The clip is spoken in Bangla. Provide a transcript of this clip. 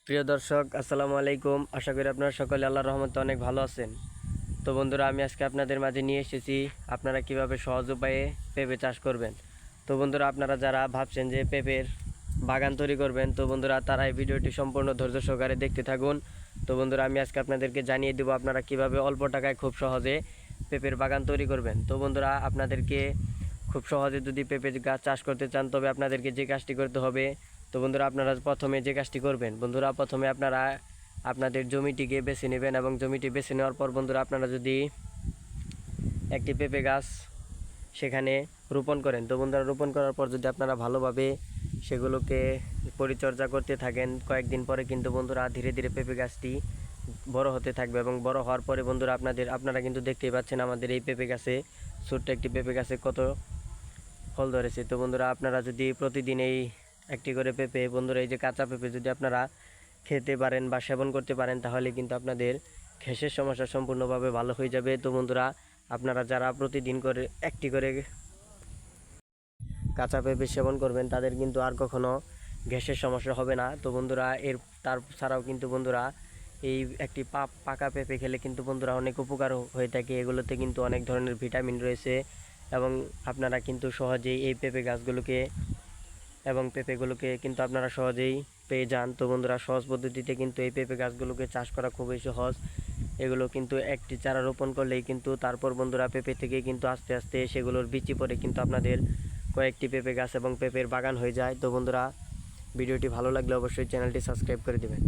প্রিয় দর্শক, আসসালামু আলাইকুম। আশা করি আপনারা সকলে আল্লাহর রহমতে অনেক ভালো আছেন। তো বন্ধুরা, আমি আজকে আপনাদের মাঝে নিয়ে এসেছি আপনারা কিভাবে সহজ উপায়ে পেঁপে চাষ করবেন। তো বন্ধুরা, আপনারা যারা ভাবছেন যে পেঁপের বাগান তৈরি করবেন, তো বন্ধুরা তারা এই ভিডিওটি সম্পূর্ণ ধৈর্য সহকারে দেখতে থাকুন। তো বন্ধুরা, আমি আজকে আপনাদেরকে জানিয়ে দেবো আপনারা কিভাবে অল্প টাকায় খুব সহজে পেঁপের বাগান তৈরি করবেন। তো বন্ধুরা, আপনাদেরকে খুব সহজে যদি পেঁপে গাছ চাষ করতে চান, তবে আপনাদেরকে যে কাজটি করতে হবে, তো বন্ধুরা আপনারা প্রথমে যে কাজটি করবেন, বন্ধুরা প্রথমে আপনারা আপনাদের জমিটিকে বেছে নেবেন এবং জমিটি বেছে নেওয়ার পর বন্ধুরা আপনারা যদি একটি পেঁপে গাছ সেখানে রোপণ করেন, তো বন্ধুরা রোপণ করার পর যদি আপনারা ভালোভাবে সেগুলোকে পরিচর্যা করতে থাকেন, কয়েকদিন পরে কিন্তু বন্ধুরা ধীরে ধীরে পেঁপে গাছটি বড় হতে থাকবে এবং বড় হওয়ার পরে বন্ধুরা আপনারা কিন্তু দেখতেই পাচ্ছেন আমাদের এই পেঁপে গাছে, ছোট্ট একটি পেঁপে গাছে কত ফল ধরেছে। তো বন্ধুরা আপনারা যদি প্রতিদিন এই একটি করে পেঁপে, বন্ধুরা এই যে কাঁচা পেঁপে যদি আপনারা খেতে পারেন বা সেবন করতে পারেন, তাহলে কিন্তু আপনাদের গ্যাসের সমস্যা সম্পূর্ণভাবে ভালো হয়ে যাবে। তো বন্ধুরা, আপনারা যারা প্রতিদিন করে একটি করে কাঁচা পেঁপে সেবন করবেন, তাদের কিন্তু আর কখনো গ্যাসের সমস্যা হবে না। তো বন্ধুরা তাছাড়াও কিন্তু বন্ধুরা এই একটি পাকা পেঁপে খেলে কিন্তু বন্ধুরা অনেক উপকার হয়ে থাকে। এগুলোতে কিন্তু অনেক ধরনের ভিটামিন রয়েছে এবং আপনারা কিন্তু সহজেই এই পেঁপেগুলোকে কিন্তু আপনারা সহজেই পেয়ে যান। তো বন্ধুরা, সহজ পদ্ধতিতে কিন্তু এই পেঁপে গাছগুলোকে চাষ করা খুবই সহজ। এগুলো কিন্তু একটি চারা রোপণ করলেই কিন্তু তারপর বন্ধুরা পেঁপে থেকে কিন্তু আস্তে আস্তে সেগুলোর বিচি পড়ে কিন্তু আপনাদের কয়েকটি পেঁপে গাছ এবং পেঁপের বাগান হয়ে যায়। তো বন্ধুরা, ভিডিওটি ভালো লাগলে অবশ্যই চ্যানেলটি সাবস্ক্রাইব করে দেবেন।